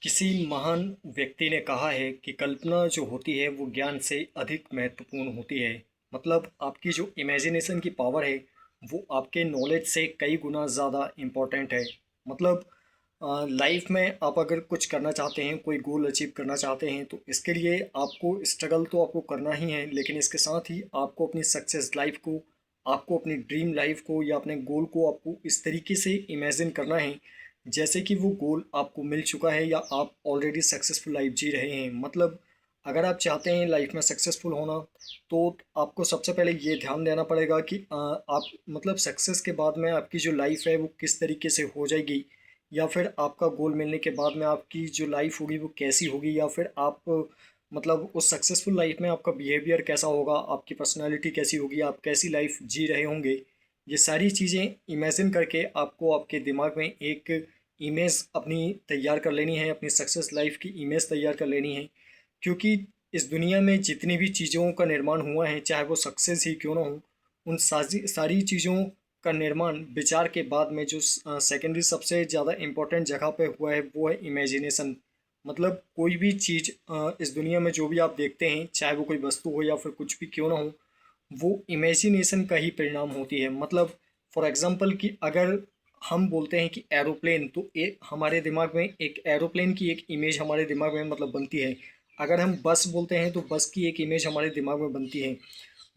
किसी महान व्यक्ति ने कहा है कि कल्पना जो होती है वो ज्ञान से अधिक महत्वपूर्ण होती है। मतलब आपकी जो इमेजिनेशन की पावर है वो आपके नॉलेज से कई गुना ज़्यादा इम्पोर्टेंट है। मतलब लाइफ में आप अगर कुछ करना चाहते हैं, कोई गोल अचीव करना चाहते हैं, तो इसके लिए आपको स्ट्रगल तो आपको करना ही है, लेकिन इसके साथ ही आपको अपनी सक्सेस लाइफ को, आपको अपनी ड्रीम लाइफ को या अपने गोल को आपको इस तरीके से इमेजिन करना है जैसे कि वो गोल आपको मिल चुका है या आप ऑलरेडी सक्सेसफुल लाइफ जी रहे हैं। मतलब अगर आप चाहते हैं लाइफ में सक्सेसफुल होना, तो आपको सबसे पहले ये ध्यान देना पड़ेगा कि आप मतलब सक्सेस के बाद में आपकी जो लाइफ है वो किस तरीके से हो जाएगी, या फिर आपका गोल मिलने के बाद में आपकी जो लाइफ होगी वो कैसी होगी, या फिर आप मतलब उस सक्सेसफुल लाइफ में आपका बिहेवियर कैसा होगा, आपकी पर्सनालिटी कैसी होगी, आप कैसी लाइफ जी रहे होंगे। ये सारी चीज़ें इमेजिन करके आपको आपके दिमाग में एक इमेज अपनी तैयार कर लेनी है, अपनी सक्सेस लाइफ की इमेज तैयार कर लेनी है। क्योंकि इस दुनिया में जितनी भी चीज़ों का निर्माण हुआ है, चाहे वो सक्सेस ही क्यों ना हो, उन सारी सारी चीज़ों का निर्माण विचार के बाद में जो सेकेंडरी सबसे ज़्यादा इम्पोर्टेंट जगह पे हुआ है वो है इमेजिनेशन। मतलब कोई भी चीज़ इस दुनिया में जो भी आप देखते हैं, चाहे वो कोई वस्तु हो या फिर कुछ भी क्यों ना हो, वो इमेजिनेशन का ही परिणाम होती है। मतलब फॉर एग्जांपल कि अगर हम बोलते हैं कि एरोप्लेन, तो एक हमारे दिमाग में एक एरोप्लेन की एक इमेज हमारे दिमाग में मतलब बनती है। अगर हम बस बोलते हैं तो बस की एक इमेज हमारे दिमाग में बनती है।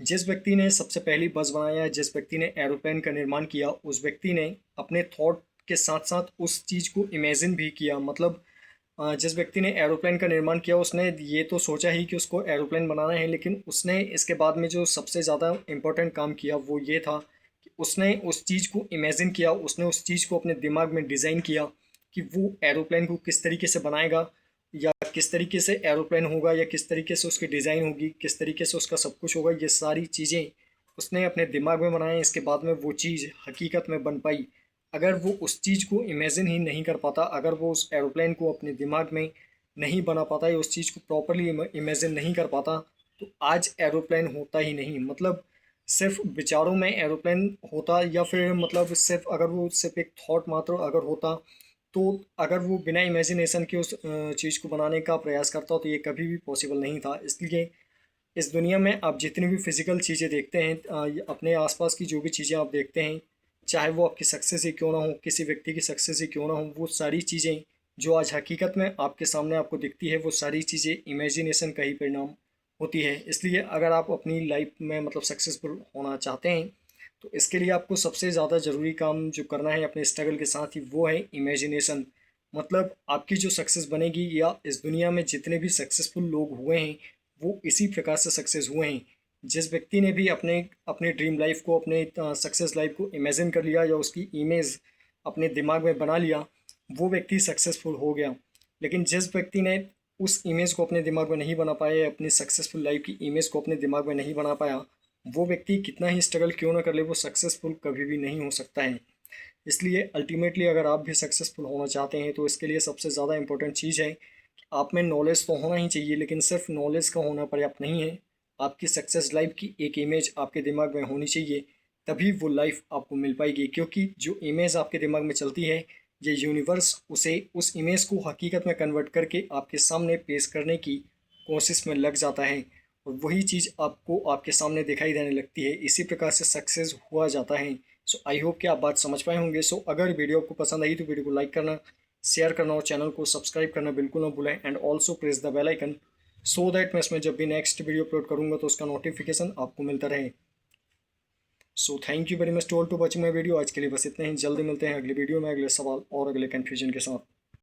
जिस व्यक्ति ने सबसे पहली बस बनाया, जिस व्यक्ति ने एरोप्लेन का निर्माण किया, उस व्यक्ति ने अपने थॉट के साथ साथ उस चीज़ को इमेजिन भी किया। मतलब जिस व्यक्ति ने एरोप्लेन का निर्माण किया उसने ये तो सोचा ही कि उसको एरोप्लेन बनाना है, लेकिन उसने इसके बाद में जो सबसे ज़्यादा इम्पोर्टेंट काम किया वो ये था कि उसने उस चीज़ को इमेजिन किया, उसने उस चीज़ को अपने दिमाग में डिज़ाइन किया कि वो एरोप्लेन को किस तरीके से बनाएगा, या किस तरीके से एरोप्लेन होगा, या किस तरीके से उसकी डिज़ाइन होगी, किस तरीके से उसका सब कुछ होगा। ये सारी चीज़ें उसने अपने दिमाग में बनाई, इसके बाद में वो चीज़ हकीकत में बन पाई। अगर वो उस चीज़ को इमेजिन ही नहीं कर पाता, अगर वो उस एरोप्लेन को अपने दिमाग में नहीं बना पाता या उस चीज़ को प्रॉपरली इमेजिन नहीं कर पाता, तो आज एरोप्लेन होता ही नहीं। मतलब सिर्फ विचारों में एरोप्लेन होता, या फिर मतलब सिर्फ अगर वो सिर्फ एक थॉट मात्र अगर होता, तो अगर वो बिना इमेजिनेशन के उस चीज़ को बनाने का प्रयास करता तो ये कभी भी पॉसिबल नहीं था। इसलिए इस दुनिया में आप जितनी भी फिजिकल चीज़ें देखते हैं, अपने आसपास की जो भी चीज़ें आप देखते हैं, चाहे वो आपकी सक्सेस ही क्यों ना हो, किसी व्यक्ति की सक्सेस ही क्यों ना हो, वो सारी चीज़ें जो आज हकीकत में आपके सामने आपको दिखती है, वो सारी चीज़ें इमेजिनेशन का ही परिणाम होती है। इसलिए अगर आप अपनी लाइफ में मतलब सक्सेसफुल होना चाहते हैं, तो इसके लिए आपको सबसे ज़्यादा ज़रूरी काम जो करना है अपने स्ट्रगल के साथ ही, वो है इमेजिनेशन। मतलब आपकी जो सक्सेस बनेगी, या इस दुनिया में जितने भी सक्सेसफुल लोग हुए हैं वो इसी प्रकार से सक्सेस हुए हैं। जिस व्यक्ति ने भी अपने अपने ड्रीम लाइफ को, अपने सक्सेस लाइफ को इमेजिन कर लिया या उसकी इमेज अपने दिमाग में बना लिया, वो व्यक्ति सक्सेसफुल हो गया। लेकिन जिस व्यक्ति ने उस इमेज को अपने दिमाग में नहीं बना पाया, या अपनी सक्सेसफुल लाइफ की इमेज को अपने दिमाग में नहीं बना पाया, वो व्यक्ति कितना ही स्ट्रगल क्यों ना कर ले, वो सक्सेसफुल कभी भी नहीं हो सकता है। इसलिए अल्टीमेटली अगर आप भी सक्सेसफुल होना चाहते हैं, तो इसके लिए सबसे ज़्यादा इंपॉर्टेंट चीज़ है कि आप में नॉलेज तो होना ही चाहिए, लेकिन सिर्फ नॉलेज का होना पर्याप्त नहीं है। आपकी सक्सेस लाइफ की एक इमेज आपके दिमाग में होनी चाहिए, तभी वो लाइफ आपको मिल पाएगी। क्योंकि जो इमेज आपके दिमाग में चलती है, ये यूनिवर्स उसे उस इमेज को हकीकत में कन्वर्ट करके आपके सामने पेश करने की कोशिश में लग जाता है, और वही चीज़ आपको आपके सामने दिखाई देने लगती है। इसी प्रकार से सक्सेस हुआ जाता है। सो आई होप कि आप बात समझ पाए होंगे। सो अगर वीडियो आपको पसंद आई तो वीडियो को लाइक करना, शेयर करना और चैनल को सब्सक्राइब करना बिल्कुल ना भूलें, and also press the bell icon, so that मैं इसमें जब भी नेक्स्ट वीडियो अपलोड करूँगा तो उसका नोटिफिकेशन आपको मिलता रहे। So thank you very much to all to watching my video. आज के लिए बस इतना ही, जल्दी मिलते हैं अगले वीडियो में अगले सवाल और अगले कन्फ्यूजन के साथ।